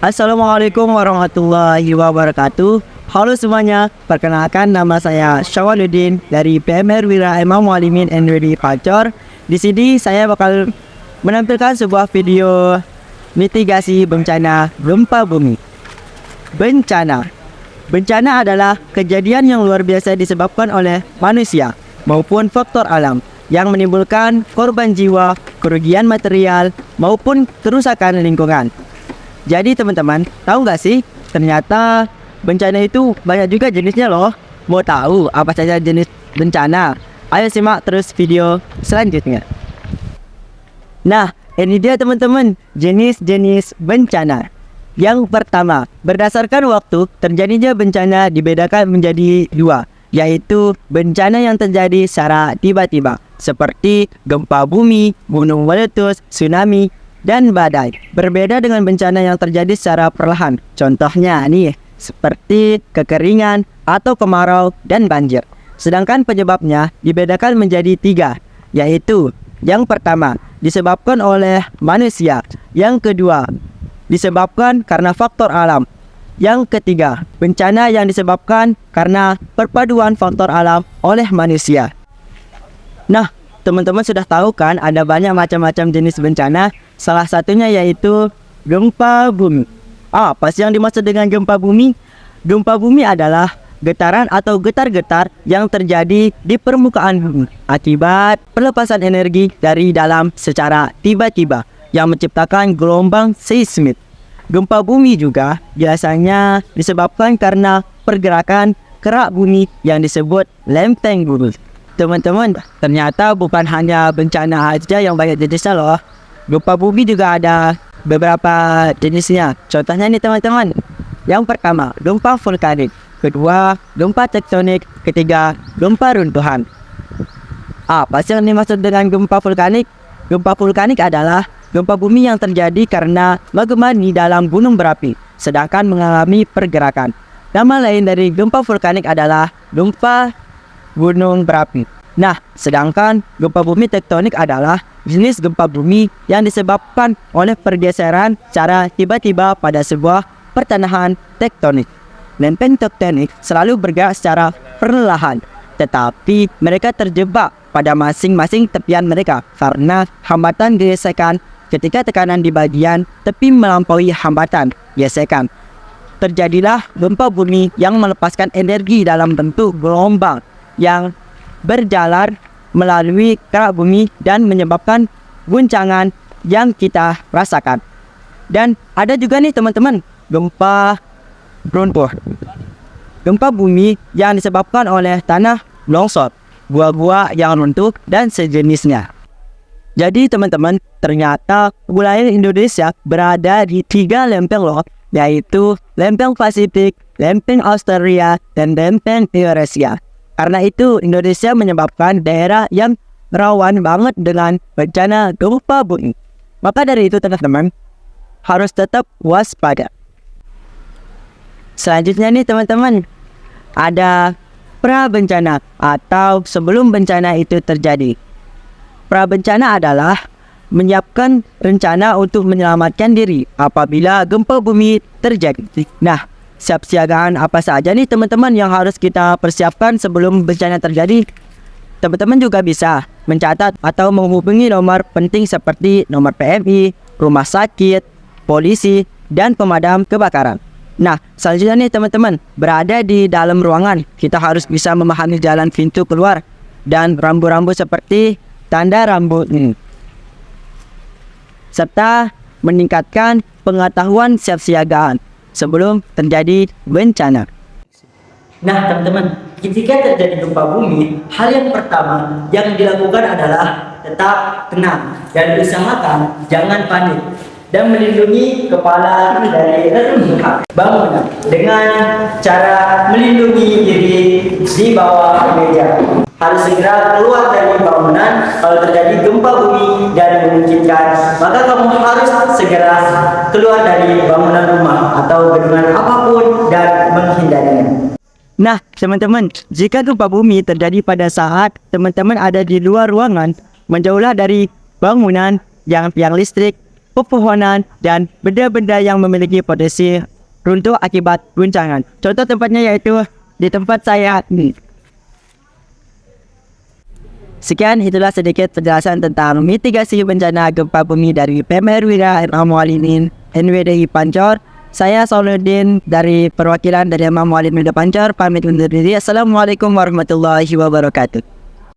Assalamualaikum warahmatullahi wabarakatuh. Halo semuanya, perkenalkan nama saya Syawaluddin dari PMR Wira Imam Muallimin and Ready Culture. Di sini saya bakal menampilkan sebuah video mitigasi bencana gempa bumi. Bencana adalah kejadian yang luar biasa disebabkan oleh manusia maupun faktor alam yang menimbulkan korban jiwa, kerugian material maupun kerusakan lingkungan. Jadi teman-teman, tahu nggak sih? Ternyata bencana itu banyak juga jenisnya loh. Mau tahu apa saja jenis bencana? Ayo simak terus video selanjutnya. Nah, ini dia teman-teman, jenis-jenis bencana. Yang pertama, berdasarkan waktu, terjadinya bencana dibedakan menjadi dua, yaitu bencana yang terjadi secara tiba-tiba, seperti gempa bumi, gunung meletus, tsunami, dan badai. Berbeda dengan bencana yang terjadi secara perlahan. Contohnya nih, seperti kekeringan atau kemarau dan banjir. Sedangkan penyebabnya dibedakan menjadi tiga, yaitu yang pertama, disebabkan oleh manusia. Yang kedua, disebabkan karena faktor alam. Yang ketiga, bencana yang disebabkan karena perpaduan faktor alam oleh manusia. Nah, teman-teman sudah tahu kan ada banyak macam-macam jenis bencana. Salah satunya yaitu gempa bumi. Apa sih yang dimaksud dengan gempa bumi? Gempa bumi adalah getaran atau getar-getar yang terjadi di permukaan bumi akibat pelepasan energi dari dalam secara tiba-tiba yang menciptakan gelombang seismik. Gempa bumi juga biasanya disebabkan karena pergerakan kerak bumi yang disebut lempeng bumi. Teman-teman, ternyata bukan hanya bencana aja yang banyak jenisnya loh. Gempa bumi juga ada beberapa jenisnya. Contohnya nih teman-teman. Yang pertama, gempa vulkanik. Kedua, gempa tektonik. Ketiga, gempa runtuhan. Apa sih yang dimaksud dengan gempa vulkanik? Gempa vulkanik adalah gempa bumi yang terjadi karena magma di dalam gunung berapi sedangkan mengalami pergerakan. Nama lain dari gempa vulkanik adalah gempa gunung berapi. Nah, sedangkan gempa bumi tektonik adalah jenis gempa bumi yang disebabkan oleh pergeseran secara tiba-tiba pada sebuah pertanahan tektonik. Lempeng tektonik selalu bergerak secara perlahan, tetapi mereka terjebak pada masing-masing tepian mereka karena hambatan gesekan. Ketika tekanan di bagian tepi melampaui hambatan gesekan, terjadilah gempa bumi yang melepaskan energi dalam bentuk gelombang yang berjalan melalui kerak bumi dan menyebabkan guncangan yang kita rasakan. Dan ada juga nih teman-teman, gempa runtuh. Gempa bumi yang disebabkan oleh tanah longsor, gua-gua yang runtuh dan sejenisnya. Jadi teman-teman, ternyata wilayah Indonesia berada di 3 lempeng loh, yaitu lempeng Pasifik, lempeng Australia, dan lempeng Eurasia. Karena itu Indonesia menyebabkan daerah yang rawan banget dengan bencana gempa bumi. Maka dari itu teman-teman harus tetap waspada. Selanjutnya nih teman-teman, ada pra-bencana atau sebelum bencana itu terjadi. Pra-bencana adalah menyiapkan rencana untuk menyelamatkan diri apabila gempa bumi terjadi. Nah, siapsiagaan apa saja nih teman-teman yang harus kita persiapkan sebelum bencana terjadi? Teman-teman juga bisa mencatat atau menghubungi nomor penting seperti nomor PMI, rumah sakit, polisi, dan pemadam kebakaran. Nah, selanjutnya nih teman-teman, berada di dalam ruangan, kita harus bisa memahami jalan pintu keluar dan rambu-rambu seperti tanda rambut ini, serta meningkatkan pengetahuan siapsiagaan sebelum terjadi bencana. Nah teman-teman, ketika terjadi gempa bumi, hal yang pertama yang dilakukan adalah tetap tenang dan usahakan jangan panik dan melindungi kepala dari reruntuhan bangunan dengan cara melindungi diri di bawah meja. Harus segera keluar dari bangunan kalau terjadi gempa bumi dan memungkinkan, maka kamu harus segera keluar dari bangunan rumah atau gedungan apapun dan menghindarinya. Nah teman-teman, jika gempa bumi terjadi pada saat teman-teman ada di luar ruangan, menjauhlah dari bangunan yang tiang listrik pepohonan, dan benda-benda yang memiliki potensi runtuh akibat guncangan. Contoh tempatnya yaitu di tempat saya ini. Sekian, itulah sedikit penjelasan tentang mitigasi bencana gempa bumi dari Pemerwira Imam Mualimin NWDI Pancor. Saya Sauluddin dari perwakilan dari Imam Mualimin Pancor pamit undur diri. Assalamualaikum warahmatullahi wabarakatuh.